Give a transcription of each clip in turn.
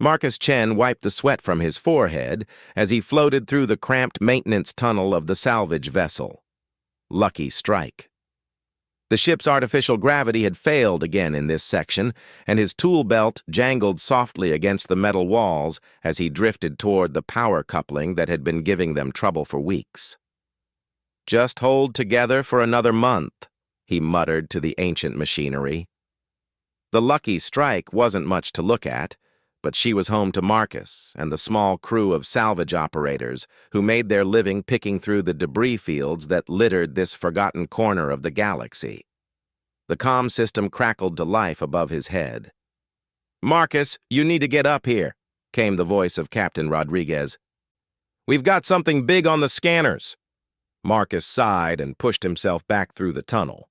Marcus Chen wiped the sweat from his forehead as he floated through the cramped maintenance tunnel of the salvage vessel. Lucky strike. The ship's artificial gravity had failed again in this section, and his tool belt jangled softly against the metal walls as he drifted toward the power coupling that had been giving them trouble for weeks. "Just hold together for another month," he muttered to the ancient machinery. The lucky strike wasn't much to look at, but she was home to Marcus and the small crew of salvage operators who made their living picking through the debris fields that littered this forgotten corner of the galaxy. The comm system crackled to life above his head. "Marcus, you need to get up here," came the voice of Captain Rodriguez. "We've got something big on the scanners." Marcus sighed and pushed himself back through the tunnel.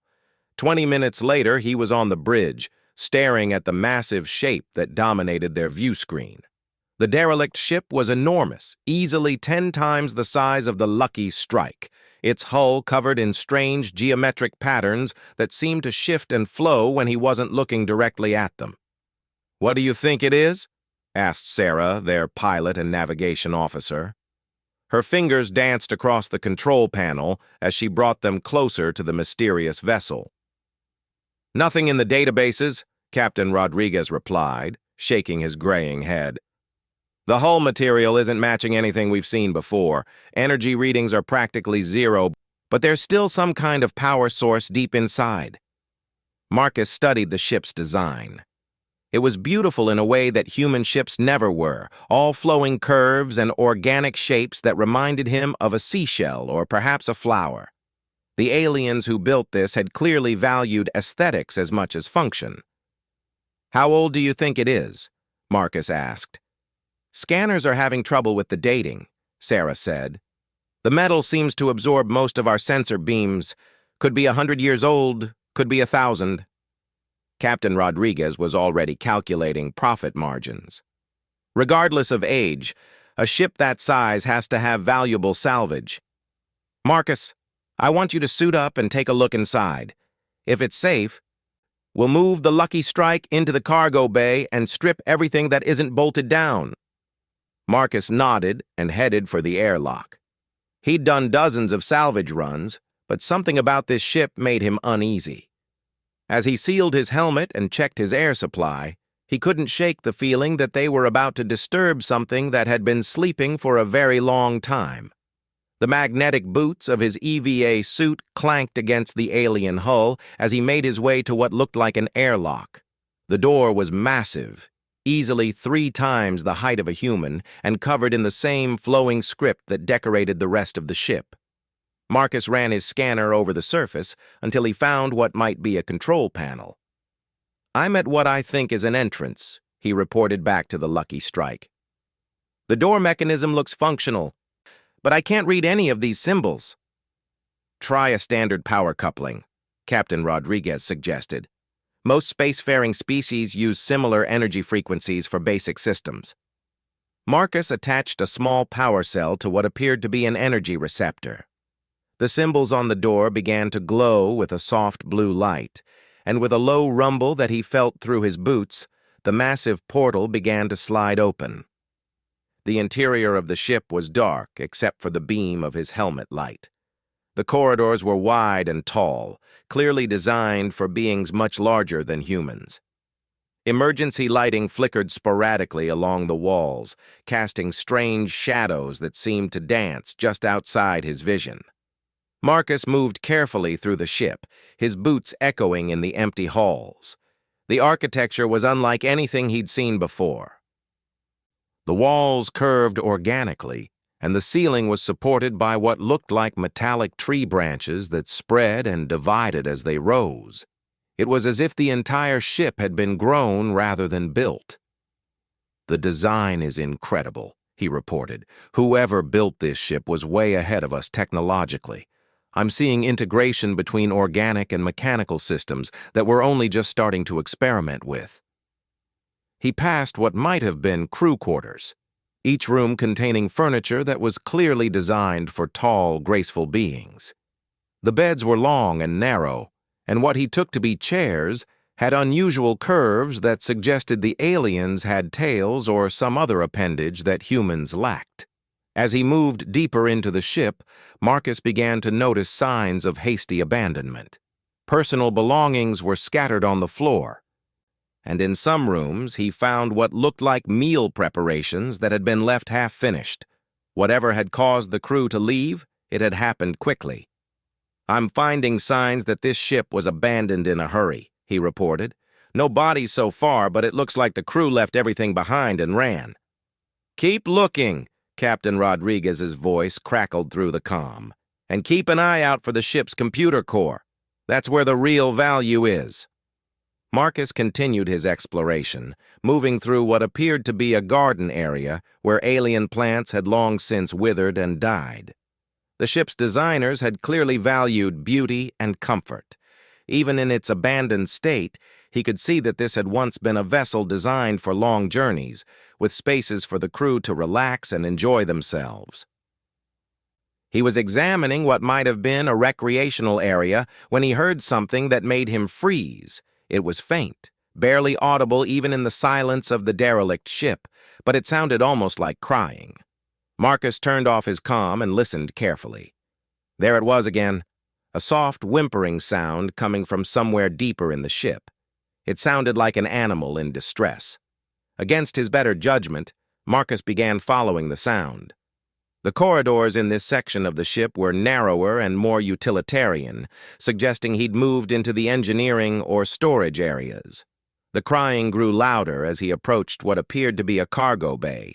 20 minutes later, he was on the bridge, staring at the massive shape that dominated their view screen. The derelict ship was enormous, easily 10 times the size of the Lucky Strike, its hull covered in strange geometric patterns that seemed to shift and flow when he wasn't looking directly at them. "What do you think it is?" asked Sarah, their pilot and navigation officer. Her fingers danced across the control panel as she brought them closer to the mysterious vessel. "Nothing in the databases," Captain Rodriguez replied, shaking his graying head. "The hull material isn't matching anything we've seen before. Energy readings are practically zero, but there's still some kind of power source deep inside." Marcus studied the ship's design. It was beautiful in a way that human ships never were, all flowing curves and organic shapes that reminded him of a seashell or perhaps a flower. The aliens who built this had clearly valued aesthetics as much as function. "How old do you think it is?" Marcus asked. "Scanners are having trouble with the dating," Sarah said. "The metal seems to absorb most of our sensor beams. Could be 100 years old, could be 1,000. Captain Rodriguez was already calculating profit margins. Regardless of age, a ship that size has to have valuable salvage. "Marcus, I want you to suit up and take a look inside. If it's safe, we'll move the Lucky Strike into the cargo bay and strip everything that isn't bolted down." Marcus nodded and headed for the airlock. He'd done dozens of salvage runs, but something about this ship made him uneasy. As he sealed his helmet and checked his air supply, he couldn't shake the feeling that they were about to disturb something that had been sleeping for a very long time. The magnetic boots of his EVA suit clanked against the alien hull as he made his way to what looked like an airlock. The door was massive, easily 3 times the height of a human, and covered in the same flowing script that decorated the rest of the ship. Marcus ran his scanner over the surface until he found what might be a control panel. "I'm at what I think is an entrance," he reported back to the Lucky Strike. "The door mechanism looks functional, but I can't read any of these symbols." "Try a standard power coupling," Captain Rodriguez suggested. "Most spacefaring species use similar energy frequencies for basic systems." Marcus attached a small power cell to what appeared to be an energy receptor. The symbols on the door began to glow with a soft blue light, and with a low rumble that he felt through his boots, the massive portal began to slide open. The interior of the ship was dark except for the beam of his helmet light. The corridors were wide and tall, clearly designed for beings much larger than humans. Emergency lighting flickered sporadically along the walls, casting strange shadows that seemed to dance just outside his vision. Marcus moved carefully through the ship, his boots echoing in the empty halls. The architecture was unlike anything he'd seen before. The walls curved organically, and the ceiling was supported by what looked like metallic tree branches that spread and divided as they rose. It was as if the entire ship had been grown rather than built. "The design is incredible," he reported. "Whoever built this ship was way ahead of us technologically. I'm seeing integration between organic and mechanical systems that we're only just starting to experiment with." He passed what might have been crew quarters, each room containing furniture that was clearly designed for tall, graceful beings. The beds were long and narrow, and what he took to be chairs had unusual curves that suggested the aliens had tails or some other appendage that humans lacked. As he moved deeper into the ship, Marcus began to notice signs of hasty abandonment. Personal belongings were scattered on the floor, and in some rooms he found what looked like meal preparations that had been left half-finished. Whatever had caused the crew to leave, it had happened quickly. "I'm finding signs that this ship was abandoned in a hurry," he reported. "No bodies so far, but it looks like the crew left everything behind and ran." "Keep looking," Captain Rodriguez's voice crackled through the comm. "And keep an eye out for the ship's computer core. That's where the real value is." Marcus continued his exploration, moving through what appeared to be a garden area where alien plants had long since withered and died. The ship's designers had clearly valued beauty and comfort. Even in its abandoned state, he could see that this had once been a vessel designed for long journeys, with spaces for the crew to relax and enjoy themselves. He was examining what might have been a recreational area when he heard something that made him freeze. It was faint, barely audible even in the silence of the derelict ship, but it sounded almost like crying. Marcus turned off his comm and listened carefully. There it was again, a soft whimpering sound coming from somewhere deeper in the ship. It sounded like an animal in distress. Against his better judgment, Marcus began following the sound. The corridors in this section of the ship were narrower and more utilitarian, suggesting he'd moved into the engineering or storage areas. The crying grew louder as he approached what appeared to be a cargo bay.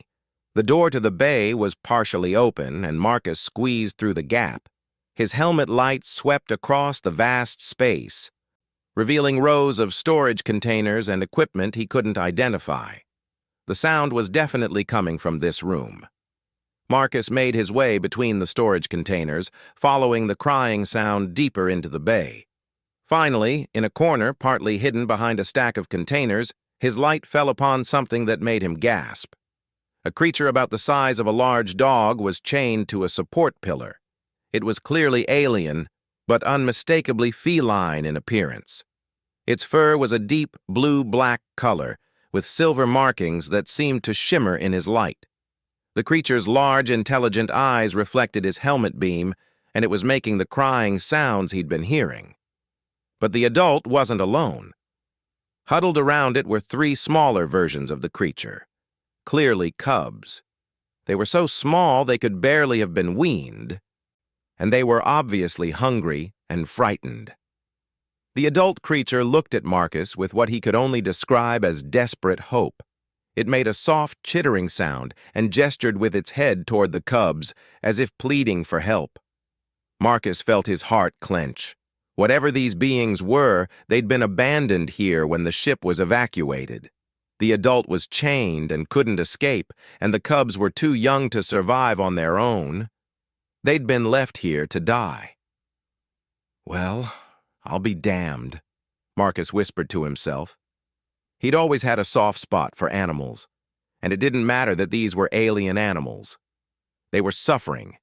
The door to the bay was partially open, and Marcus squeezed through the gap. His helmet light swept across the vast space, revealing rows of storage containers and equipment he couldn't identify. The sound was definitely coming from this room. Marcus made his way between the storage containers, following the crying sound deeper into the bay. Finally, in a corner partly hidden behind a stack of containers, his light fell upon something that made him gasp. A creature about the size of a large dog was chained to a support pillar. It was clearly alien, but unmistakably feline in appearance. Its fur was a deep blue-black color, with silver markings that seemed to shimmer in his light. The creature's large, intelligent eyes reflected his helmet beam, and it was making the crying sounds he'd been hearing. But the adult wasn't alone. Huddled around it were three smaller versions of the creature, clearly cubs. They were so small they could barely have been weaned, and they were obviously hungry and frightened. The adult creature looked at Marcus with what he could only describe as desperate hope. It made a soft chittering sound and gestured with its head toward the cubs, as if pleading for help. Marcus felt his heart clench. Whatever these beings were, they'd been abandoned here when the ship was evacuated. The adult was chained and couldn't escape, and the cubs were too young to survive on their own. They'd been left here to die. "Well, I'll be damned," Marcus whispered to himself. He'd always had a soft spot for animals, and it didn't matter that these were alien animals. They were suffering,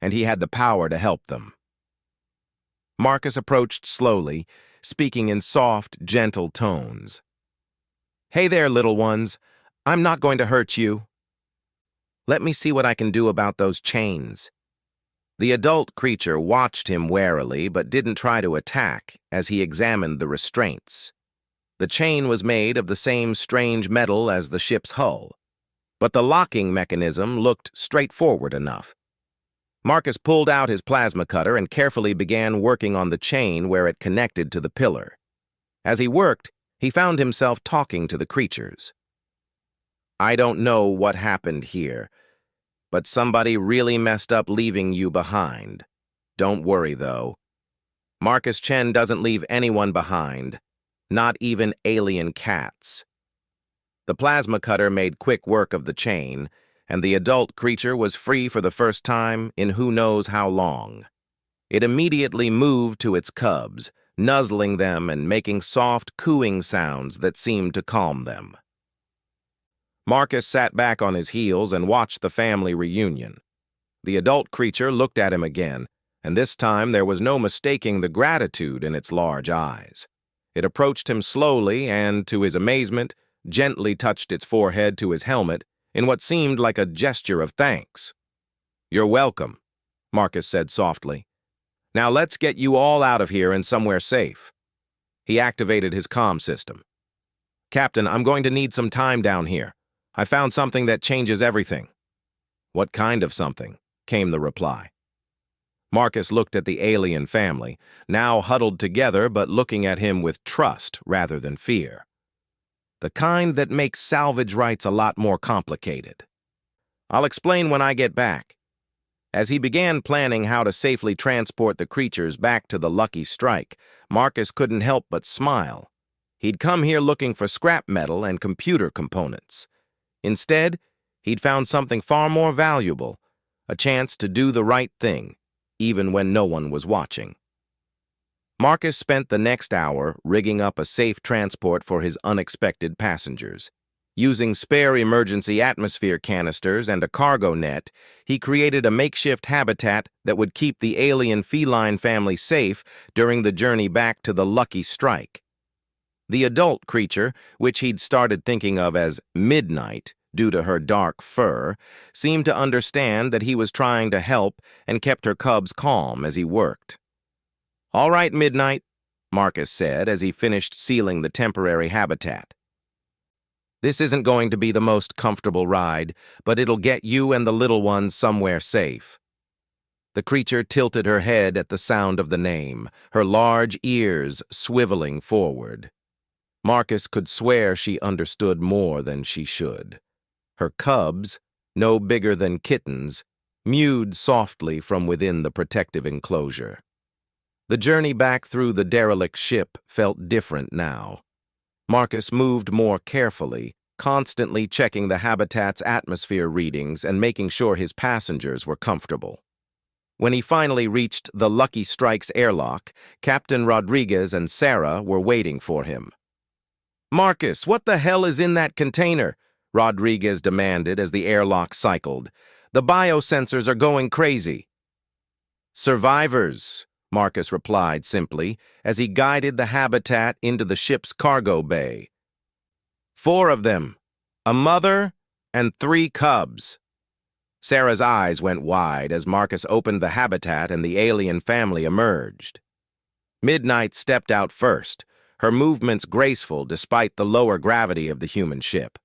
and he had the power to help them. Marcus approached slowly, speaking in soft, gentle tones. "Hey there, little ones. I'm not going to hurt you. Let me see what I can do about those chains." The adult creature watched him warily but didn't try to attack as he examined the restraints. The chain was made of the same strange metal as the ship's hull, but the locking mechanism looked straightforward enough. Marcus pulled out his plasma cutter and carefully began working on the chain where it connected to the pillar. As he worked, he found himself talking to the creatures. "I don't know what happened here, but somebody really messed up leaving you behind. Don't worry, though. Marcus Chen doesn't leave anyone behind, not even alien cats." The plasma cutter made quick work of the chain, and the adult creature was free for the first time in who knows how long. It immediately moved to its cubs, nuzzling them and making soft cooing sounds that seemed to calm them. Marcus sat back on his heels and watched the family reunion. The adult creature looked at him again, and this time there was no mistaking the gratitude in its large eyes. It approached him slowly and, to his amazement, gently touched its forehead to his helmet in what seemed like a gesture of thanks. "You're welcome," Marcus said softly. "Now let's get you all out of here and somewhere safe." He activated his comm system. "Captain, I'm going to need some time down here. I found something that changes everything." "What kind of something?" came the reply. Marcus looked at the alien family, now huddled together but looking at him with trust rather than fear. "The kind that makes salvage rights a lot more complicated. I'll explain when I get back." As he began planning how to safely transport the creatures back to the Lucky Strike, Marcus couldn't help but smile. He'd come here looking for scrap metal and computer components. Instead, he'd found something far more valuable, a chance to do the right thing, even when no one was watching. Marcus spent the next hour rigging up a safe transport for his unexpected passengers. Using spare emergency atmosphere canisters and a cargo net, he created a makeshift habitat that would keep the alien feline family safe during the journey back to the Lucky Strike. The adult creature, which he'd started thinking of as Midnight due to her dark fur, seemed to understand that he was trying to help and kept her cubs calm as he worked. "All right, Midnight," Marcus said as he finished sealing the temporary habitat. "This isn't going to be the most comfortable ride, but it'll get you and the little ones somewhere safe." The creature tilted her head at the sound of the name, her large ears swiveling forward. Marcus could swear she understood more than she should. Her cubs, no bigger than kittens, mewed softly from within the protective enclosure. The journey back through the derelict ship felt different now. Marcus moved more carefully, constantly checking the habitat's atmosphere readings and making sure his passengers were comfortable. When he finally reached the Lucky Strike's airlock, Captain Rodriguez and Sarah were waiting for him. "Marcus, what the hell is in that container?" Rodriguez demanded as the airlock cycled. "The biosensors are going crazy." "Survivors," Marcus replied simply as he guided the habitat into the ship's cargo bay. "4 of them, a mother and 3 cubs." Sarah's eyes went wide as Marcus opened the habitat and the alien family emerged. Midnight stepped out first, her movements graceful despite the lower gravity of the human ship.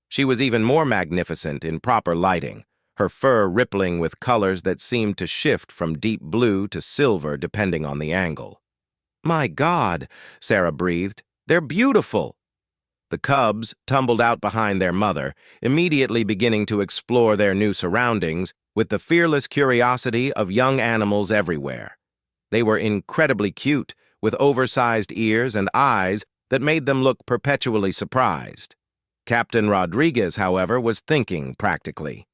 She was even more magnificent in proper lighting, her fur rippling with colors that seemed to shift from deep blue to silver depending on the angle. "My God," Sarah breathed, "they're beautiful." The cubs tumbled out behind their mother, immediately beginning to explore their new surroundings with the fearless curiosity of young animals everywhere. They were incredibly cute, with oversized ears and eyes that made them look perpetually surprised. Captain Rodriguez, however, was thinking practically.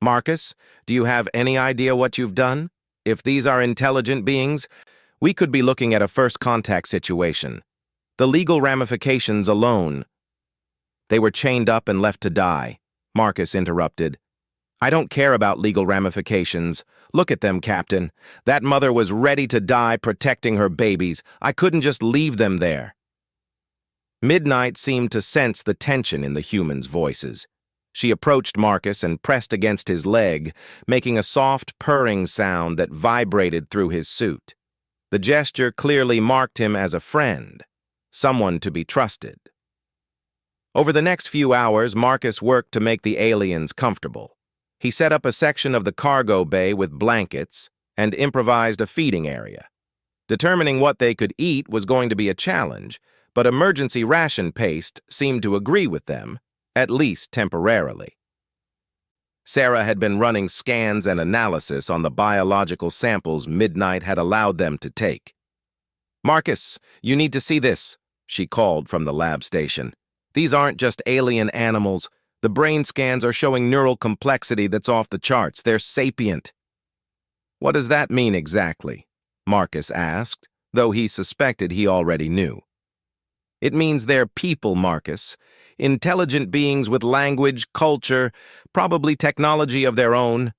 "Marcus, do you have any idea what you've done? If these are intelligent beings, we could be looking at a first contact situation. The legal ramifications alone—" "They were chained up and left to die," Marcus interrupted. "I don't care about legal ramifications. Look at them, Captain. That mother was ready to die protecting her babies. I couldn't just leave them there." Midnight seemed to sense the tension in the humans' voices. She approached Marcus and pressed against his leg, making a soft purring sound that vibrated through his suit. The gesture clearly marked him as a friend, someone to be trusted. Over the next few hours, Marcus worked to make the aliens comfortable. He set up a section of the cargo bay with blankets and improvised a feeding area. Determining what they could eat was going to be a challenge, but emergency ration paste seemed to agree with them, at least temporarily. Sarah had been running scans and analysis on the biological samples Midnight had allowed them to take. "Marcus, you need to see this," she called from the lab station. "These aren't just alien animals. The brain scans are showing neural complexity that's off the charts. They're sapient." "What does that mean exactly?" Marcus asked, though he suspected he already knew. "It means they're people, Marcus. Intelligent beings with language, culture, probably technology of their own.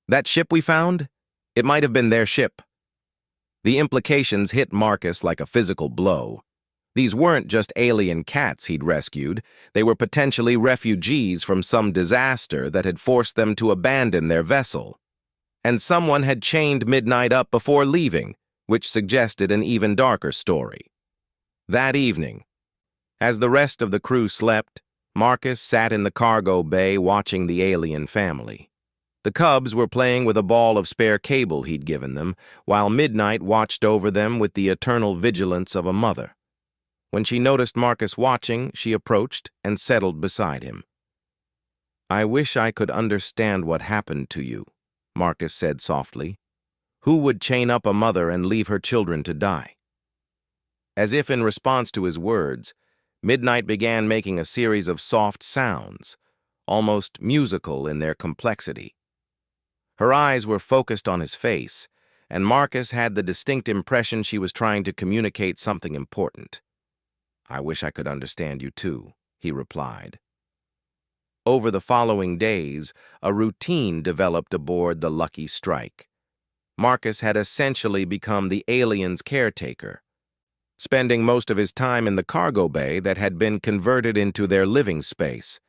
That ship we found? It might have been their ship." The implications hit Marcus like a physical blow. These weren't just alien cats he'd rescued. They were potentially refugees from some disaster that had forced them to abandon their vessel. And someone had chained Midnight up before leaving, which suggested an even darker story. That evening, as the rest of the crew slept, Marcus sat in the cargo bay watching the alien family. The cubs were playing with a ball of spare cable he'd given them, while Midnight watched over them with the eternal vigilance of a mother. When she noticed Marcus watching, she approached and settled beside him. "I wish I could understand what happened to you," Marcus said softly. "Who would chain up a mother and leave her children to die?" As if in response to his words, Midnight began making a series of soft sounds, almost musical in their complexity. Her eyes were focused on his face, and Marcus had the distinct impression she was trying to communicate something important. "I wish I could understand you too," he replied. Over the following days, a routine developed aboard the Lucky Strike. Marcus had essentially become the alien's caretaker, spending most of his time in the cargo bay that had been converted into their living space.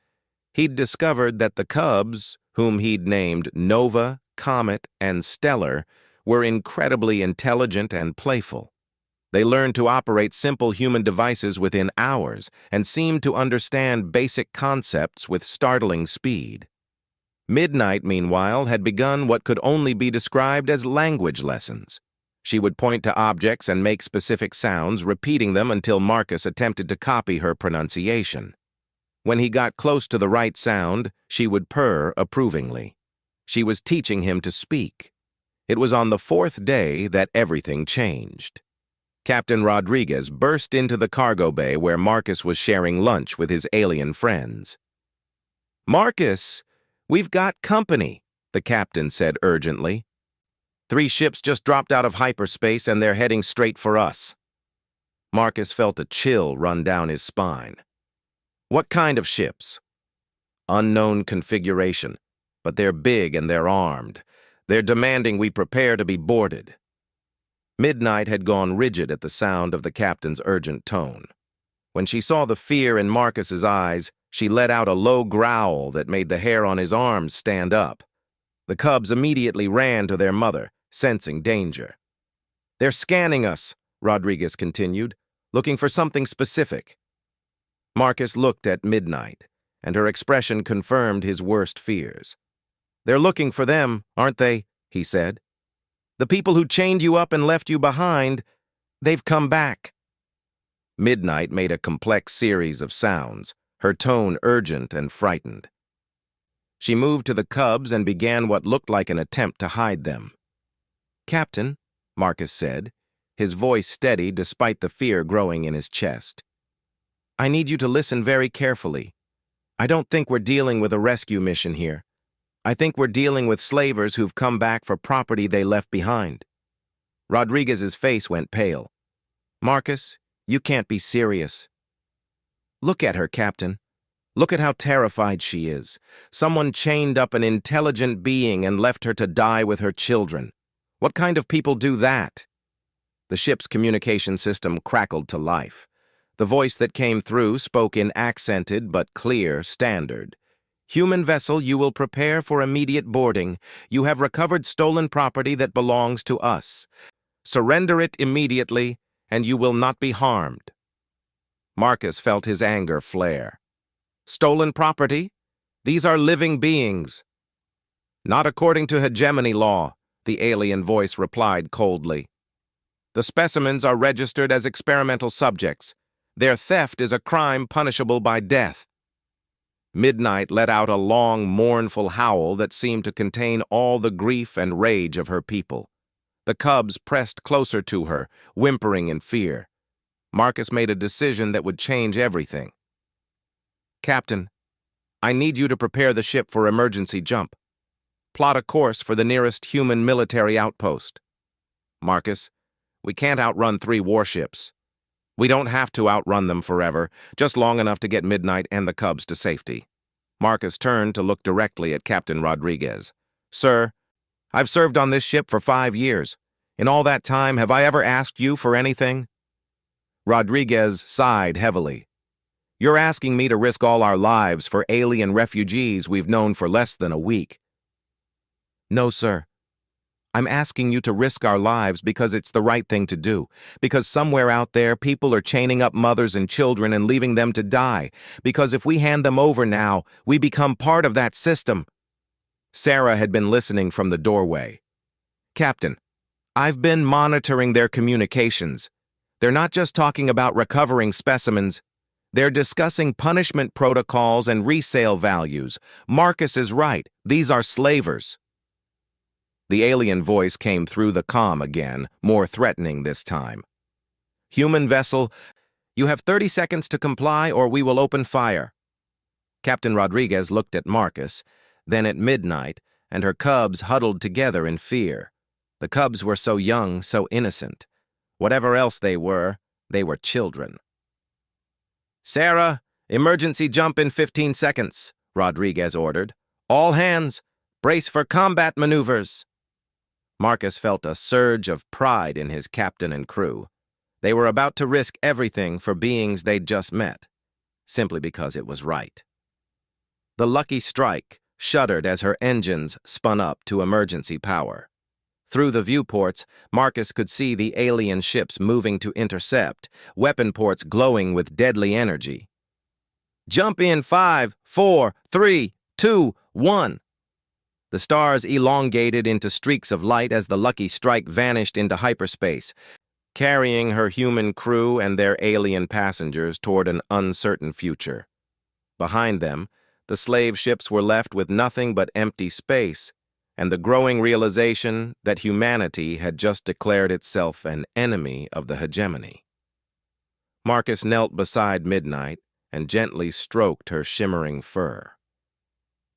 He'd discovered that the cubs, whom he'd named Nova, Comet, and Stellar, were incredibly intelligent and playful. They learned to operate simple human devices within hours and seemed to understand basic concepts with startling speed. Midnight, meanwhile, had begun what could only be described as language lessons. She would point to objects and make specific sounds, repeating them until Marcus attempted to copy her pronunciation. When he got close to the right sound, she would purr approvingly. She was teaching him to speak. It was on the fourth day that everything changed. Captain Rodriguez burst into the cargo bay where Marcus was sharing lunch with his alien friends. "Marcus, we've got company," the captain said urgently. "3 ships just dropped out of hyperspace and they're heading straight for us." Marcus felt a chill run down his spine. "What kind of ships?" "Unknown configuration, but they're big and they're armed. They're demanding we prepare to be boarded." Midnight had gone rigid at the sound of the captain's urgent tone. When she saw the fear in Marcus's eyes, she let out a low growl that made the hair on his arms stand up. The cubs immediately ran to their mother, sensing danger. "They're scanning us," Rodriguez continued, "looking for something specific." Marcus looked at Midnight, and her expression confirmed his worst fears. "They're looking for them, aren't they?" he said. "The people who chained you up and left you behind, they've come back." Midnight made a complex series of sounds, her tone urgent and frightened. She moved to the cubs and began what looked like an attempt to hide them. "Captain," Marcus said, his voice steady despite the fear growing in his chest, "I need you to listen very carefully. I don't think we're dealing with a rescue mission here. I think we're dealing with slavers who've come back for property they left behind." Rodriguez's face went pale. "Marcus, you can't be serious." "Look at her, Captain. Look at how terrified she is. Someone chained up an intelligent being and left her to die with her children. What kind of people do that?" The ship's communication system crackled to life. The voice that came through spoke in accented but clear standard. "Human vessel, you will prepare for immediate boarding. You have recovered stolen property that belongs to us. Surrender it immediately, and you will not be harmed." Marcus felt his anger flare. "Stolen property? These are living beings." "Not according to hegemony law," the alien voice replied coldly. "The specimens are registered as experimental subjects. Their theft is a crime punishable by death." Midnight let out a long, mournful howl that seemed to contain all the grief and rage of her people. The cubs pressed closer to her, whimpering in fear. Marcus made a decision that would change everything. "Captain, I need you to prepare the ship for emergency jump. Plot a course for the nearest human military outpost." "Marcus, we can't outrun 3 warships." "We don't have to outrun them forever, just long enough to get Midnight and the cubs to safety." Marcus turned to look directly at Captain Rodriguez. "Sir, I've served on this ship for 5 years. In all that time, have I ever asked you for anything?" Rodriguez sighed heavily. You're asking me to risk all our lives for alien refugees we've known for less than a week. No, sir. I'm asking you to risk our lives because it's the right thing to do, because somewhere out there people are chaining up mothers and children and leaving them to die, because if we hand them over now, we become part of that system. Sarah had been listening from the doorway. Captain, I've been monitoring their communications. They're not just talking about recovering specimens. They're discussing punishment protocols and resale values. Marcus is right. These are slavers. The alien voice came through the comm again, more threatening this time. Human vessel, you have 30 seconds to comply or we will open fire. Captain Rodriguez looked at Marcus, then at Midnight, and her cubs huddled together in fear. The cubs were so young, so innocent. Whatever else they were children. Sarah, emergency jump in 15 seconds, Rodriguez ordered. All hands, brace for combat maneuvers. Marcus felt a surge of pride in his captain and crew. They were about to risk everything for beings they'd just met, simply because it was right. The Lucky Strike shuddered as her engines spun up to emergency power. Through the viewports, Marcus could see the alien ships moving to intercept, weapon ports glowing with deadly energy. Jump in 5, 4, 3, 2, 1. The stars elongated into streaks of light as the Lucky Strike vanished into hyperspace, carrying her human crew and their alien passengers toward an uncertain future. Behind them, the slave ships were left with nothing but empty space, and the growing realization that humanity had just declared itself an enemy of the hegemony. Marcus knelt beside Midnight and gently stroked her shimmering fur.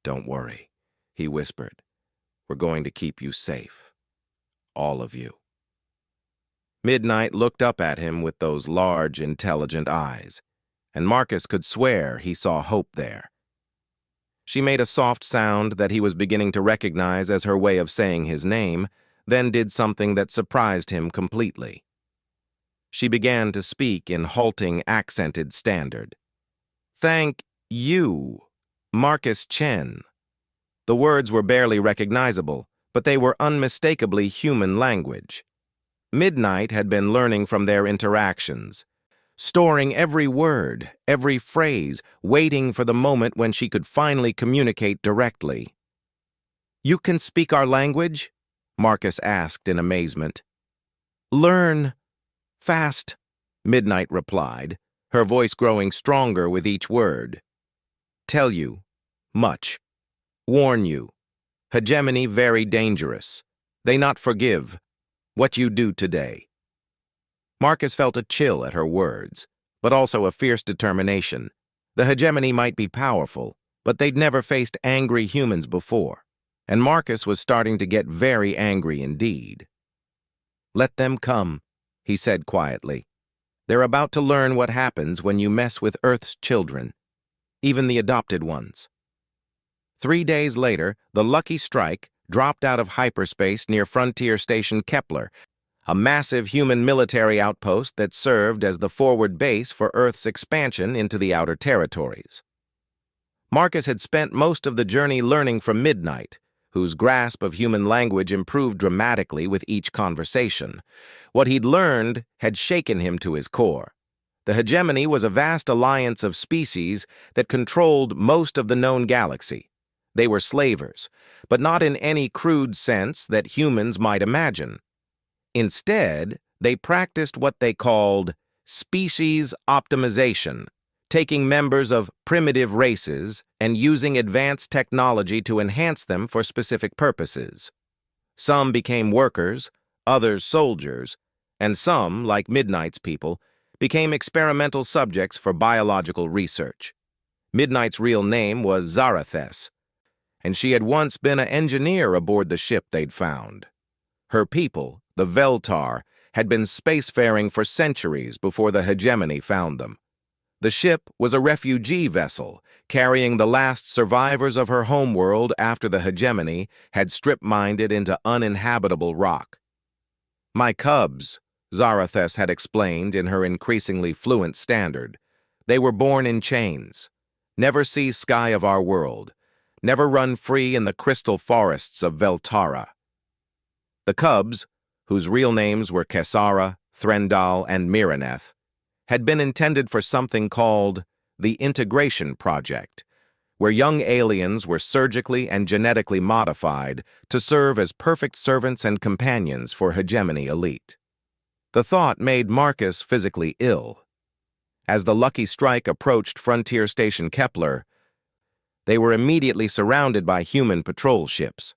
Don't worry, he whispered. We're going to keep you safe. All of you. Midnight looked up at him with those large, intelligent eyes, and Marcus could swear he saw hope there. She made a soft sound that he was beginning to recognize as her way of saying his name, then did something that surprised him completely. She began to speak in halting, accented standard. Thank you, Marcus Chen. The words were barely recognizable, but they were unmistakably human language. Midnight had been learning from their interactions, storing every word, every phrase, waiting for the moment when she could finally communicate directly. You can speak our language? Marcus asked in amazement. Learn. Fast, Midnight replied, her voice growing stronger with each word. Tell you. Much. Warn you. Hegemony very dangerous. They not forgive. What you do today. Marcus felt a chill at her words, but also a fierce determination. The hegemony might be powerful, but they'd never faced angry humans before, and Marcus was starting to get very angry indeed. Let them come, he said quietly. They're about to learn what happens when you mess with Earth's children, even the adopted ones. 3 days later, the Lucky Strike dropped out of hyperspace near Frontier Station Kepler, a massive human military outpost that served as the forward base for Earth's expansion into the outer territories. Marcus had spent most of the journey learning from Midnight, whose grasp of human language improved dramatically with each conversation. What he'd learned had shaken him to his core. The hegemony was a vast alliance of species that controlled most of the known galaxy. They were slavers, but not in any crude sense that humans might imagine. Instead, they practiced what they called species optimization, taking members of primitive races and using advanced technology to enhance them for specific purposes. Some became workers, others soldiers, and some, like Midnight's people, became experimental subjects for biological research. Midnight's real name was Zarathes, and she had once been an engineer aboard the ship they'd found. Her people, the Veltar, had been spacefaring for centuries before the hegemony found them. The ship was a refugee vessel, carrying the last survivors of her homeworld after the hegemony had strip-mined it into uninhabitable rock. My cubs, Zarathes had explained in her increasingly fluent standard. They were born in chains. Never see sky of our world. Never run free in the crystal forests of Veltara. The cubs, whose real names were Kessara, Threndal, and Miraneth, had been intended for something called the Integration Project, where young aliens were surgically and genetically modified to serve as perfect servants and companions for hegemony elite. The thought made Marcus physically ill. As the Lucky Strike approached Frontier Station Kepler, they were immediately surrounded by human patrol ships.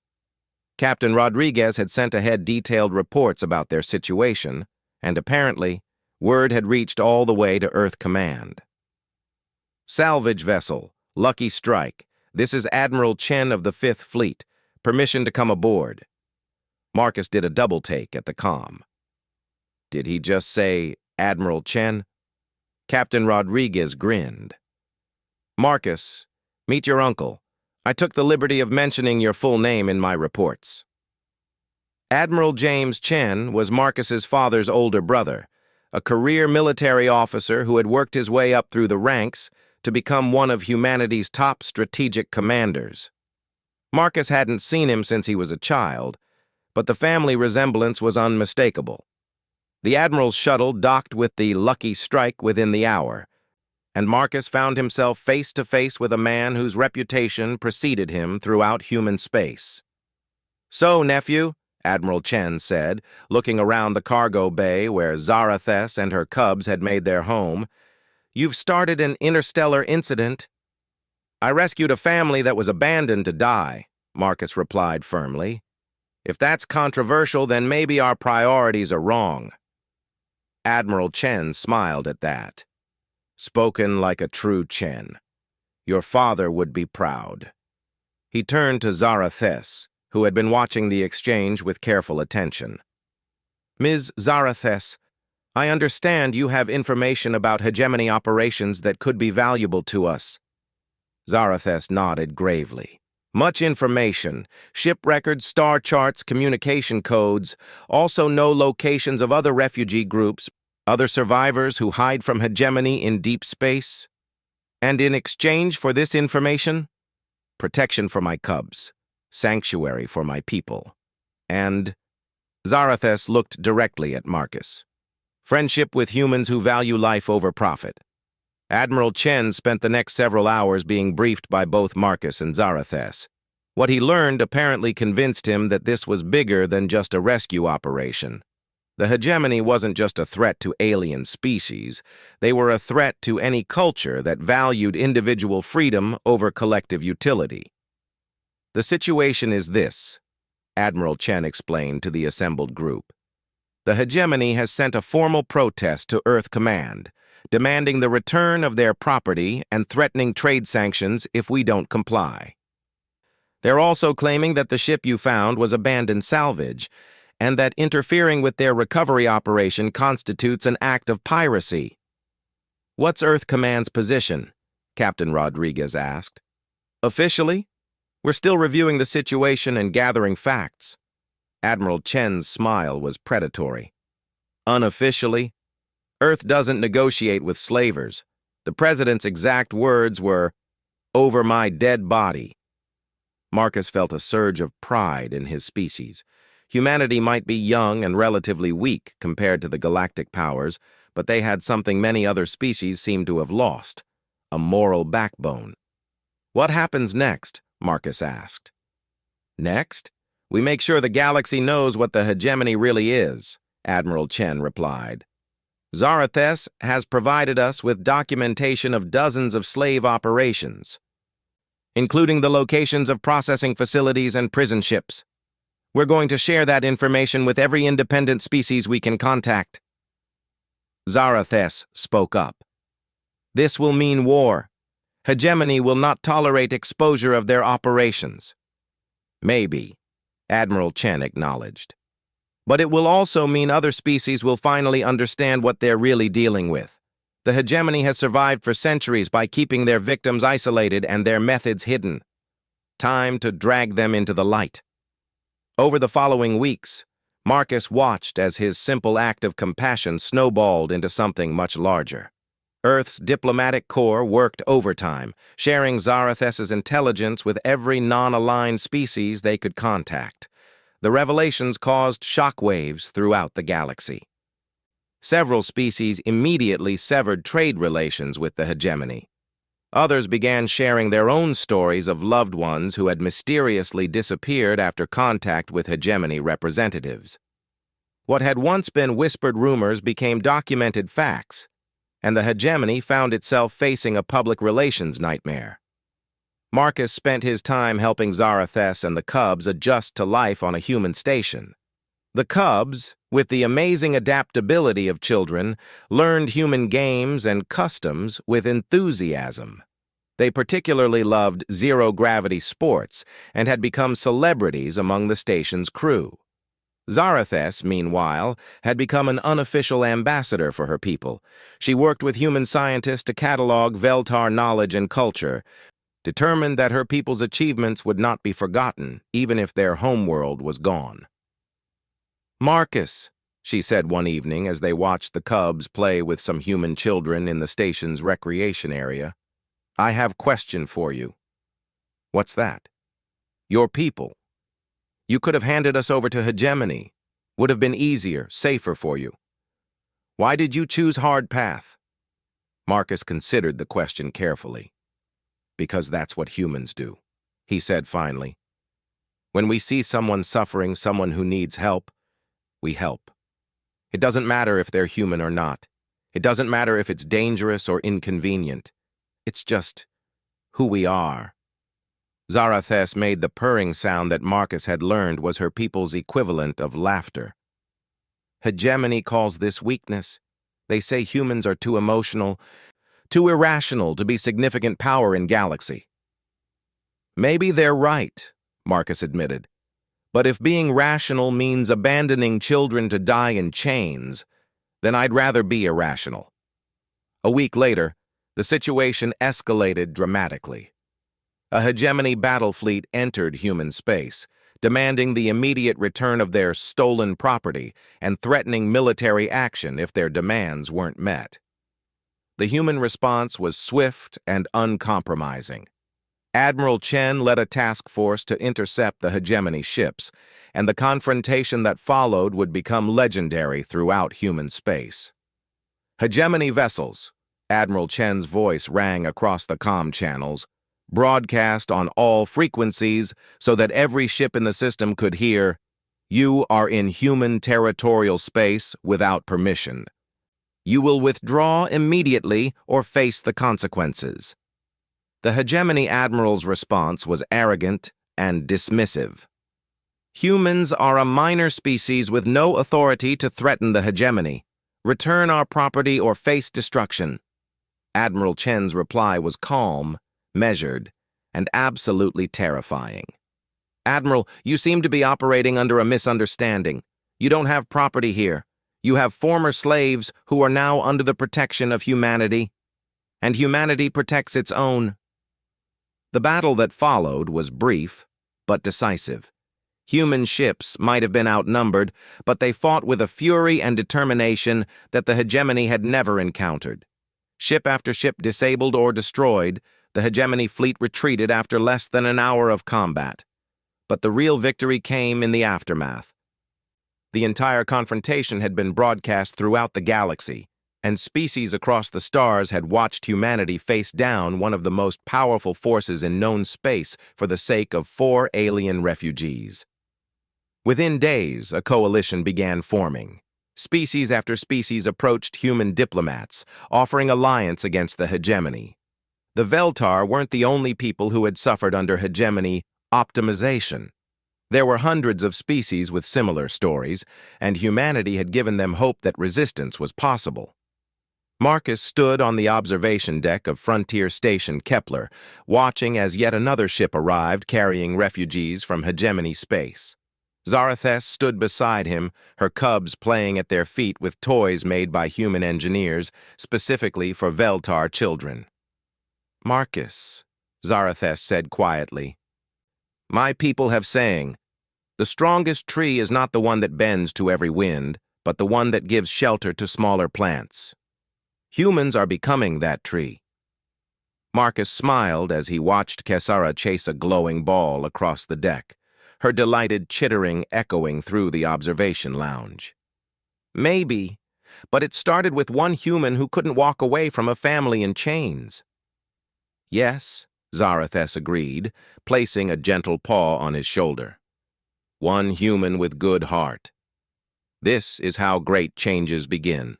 Captain Rodriguez had sent ahead detailed reports about their situation, and apparently, word had reached all the way to Earth Command. Salvage vessel, Lucky Strike. This is Admiral Chen of the 5th Fleet. Permission to come aboard. Marcus did a double take at the comm. Did he just say Admiral Chen? Captain Rodriguez grinned. Marcus, meet your uncle. I took the liberty of mentioning your full name in my reports. Admiral James Chen was Marcus's father's older brother, a career military officer who had worked his way up through the ranks to become one of humanity's top strategic commanders. Marcus hadn't seen him since he was a child, but the family resemblance was unmistakable. The Admiral's shuttle docked with the Lucky Strike within the hour, and Marcus found himself face to face with a man whose reputation preceded him throughout human space. So, nephew, Admiral Chen said, looking around the cargo bay where Zarathes and her cubs had made their home, you've started an interstellar incident. I rescued a family that was abandoned to die, Marcus replied firmly. If that's controversial, then maybe our priorities are wrong. Admiral Chen smiled at that. Spoken like a true Chen. Your father would be proud. He turned to Zarathes, who had been watching the exchange with careful attention. Ms. Zarathes, I understand you have information about hegemony operations that could be valuable to us. Zarathes nodded gravely. Much information, ship records, star charts, communication codes, also know locations of other refugee groups, other survivors who hide from hegemony in deep space. And in exchange for this information, protection for my cubs, sanctuary for my people, and Zarathes looked directly at Marcus. Friendship with humans who value life over profit. Admiral Chen spent the next several hours being briefed by both Marcus and Zarathes. What he learned apparently convinced him that this was bigger than just a rescue operation. The hegemony wasn't just a threat to alien species, they were a threat to any culture that valued individual freedom over collective utility. The situation is this, Admiral Chen explained to the assembled group. The hegemony has sent a formal protest to Earth Command, demanding the return of their property and threatening trade sanctions if we don't comply. They're also claiming that the ship you found was abandoned salvage, and that interfering with their recovery operation constitutes an act of piracy. What's Earth Command's position? Captain Rodriguez asked. Officially, we're still reviewing the situation and gathering facts. Admiral Chen's smile was predatory. Unofficially, Earth doesn't negotiate with slavers. The president's exact words were, "Over my dead body." Marcus felt a surge of pride in his species. Humanity might be young and relatively weak compared to the galactic powers, but they had something many other species seem to have lost, a moral backbone. What happens next? Marcus asked. Next, we make sure the galaxy knows what the hegemony really is, Admiral Chen replied. Zarathes has provided us with documentation of dozens of slave operations, including the locations of processing facilities and prison ships. We're going to share that information with every independent species we can contact. Zarathes spoke up. This will mean war. Hegemony will not tolerate exposure of their operations. Maybe, Admiral Chen acknowledged. But it will also mean other species will finally understand what they're really dealing with. The hegemony has survived for centuries by keeping their victims isolated and their methods hidden. Time to drag them into the light. Over the following weeks, Marcus watched as his simple act of compassion snowballed into something much larger. Earth's diplomatic corps worked overtime, sharing Zarathus's intelligence with every non-aligned species they could contact. The revelations caused shockwaves throughout the galaxy. Several species immediately severed trade relations with the hegemony. Others began sharing their own stories of loved ones who had mysteriously disappeared after contact with hegemony representatives. What had once been whispered rumors became documented facts, and the hegemony found itself facing a public relations nightmare. Marcus spent his time helping Zarathus and the cubs adjust to life on a human station. The cubs, with the amazing adaptability of children, learned human games and customs with enthusiasm. They particularly loved zero-gravity sports and had become celebrities among the station's crew. Zarathus, meanwhile, had become an unofficial ambassador for her people. She worked with human scientists to catalog Veltar knowledge and culture, determined that her people's achievements would not be forgotten, even if their homeworld was gone. "Marcus," she said one evening as they watched the cubs play with some human children in the station's recreation area, "I have question for you." "What's that?" "Your people. You could have handed us over to hegemony. Would have been easier, safer for you. Why did you choose hard path?" Marcus considered the question carefully. "Because that's what humans do," he said finally. "When we see someone suffering, someone who needs help, we help. It doesn't matter if they're human or not. It doesn't matter if it's dangerous or inconvenient. It's just who we are." Zarathus made the purring sound that Marcus had learned was her people's equivalent of laughter. "Hegemony calls this weakness. They say humans are too emotional, too irrational to be significant power in galaxy." "Maybe they're right," Marcus admitted. "But if being rational means abandoning children to die in chains, then I'd rather be irrational." A week later, the situation escalated dramatically. A hegemony battle fleet entered human space, demanding the immediate return of their stolen property and threatening military action if their demands weren't met. The human response was swift and uncompromising. Admiral Chen led a task force to intercept the hegemony ships, and the confrontation that followed would become legendary throughout human space. "Hegemony vessels," Admiral Chen's voice rang across the comm channels, broadcast on all frequencies so that every ship in the system could hear, "You are in human territorial space without permission. You will withdraw immediately or face the consequences." The hegemony admiral's response was arrogant and dismissive. "Humans are a minor species with no authority to threaten the hegemony. Return our property or face destruction." Admiral Chen's reply was calm, measured, and absolutely terrifying. "Admiral, you seem to be operating under a misunderstanding. You don't have property here. You have former slaves who are now under the protection of humanity, and humanity protects its own." The battle that followed was brief, but decisive. Human ships might have been outnumbered, but they fought with a fury and determination that the hegemony had never encountered. Ship after ship disabled or destroyed, the hegemony fleet retreated after less than an hour of combat. But the real victory came in the aftermath. The entire confrontation had been broadcast throughout the galaxy, and species across the stars had watched humanity face down one of the most powerful forces in known space for the sake of 4 alien refugees. Within days, a coalition began forming. Species after species approached human diplomats, offering alliance against the hegemony. The Veltar weren't the only people who had suffered under hegemony optimization. There were hundreds of species with similar stories, and humanity had given them hope that resistance was possible. Marcus stood on the observation deck of Frontier Station Kepler, watching as yet another ship arrived carrying refugees from hegemony space. Zarathus stood beside him, her cubs playing at their feet with toys made by human engineers, specifically for Veltar children. "Marcus," Zarathus said quietly, "my people have saying, The strongest tree is not the one that bends to every wind, but the one that gives shelter to smaller plants. Humans are becoming that tree. Marcus smiled as he watched Kessara chase a glowing ball across the deck, her delighted chittering echoing through the observation lounge. Maybe, but it started with one human who couldn't walk away from a family in chains. Yes, Zarathes agreed, placing a gentle paw on his shoulder. One human with good heart. This is how great changes begin,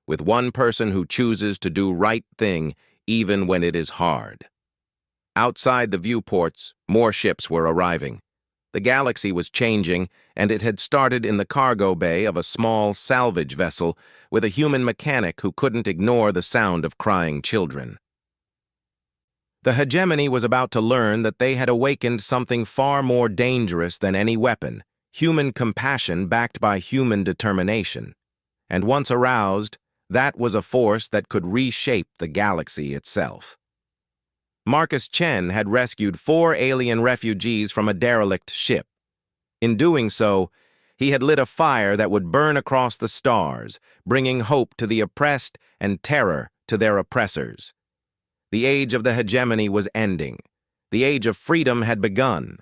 with one person who chooses to do right thing even when it is hard. Outside the viewports, more ships were arriving. The galaxy was changing, and it had started in the cargo bay of a small salvage vessel with a human mechanic who couldn't ignore the sound of crying children. The hegemony was about to learn that they had awakened something far more dangerous than any weapon, human compassion backed by human determination. And once aroused, that was a force that could reshape the galaxy itself. Marcus Chen had rescued 4 alien refugees from a derelict ship. In doing so, he had lit a fire that would burn across the stars, bringing hope to the oppressed and terror to their oppressors. The age of the hegemony was ending. The age of freedom had begun.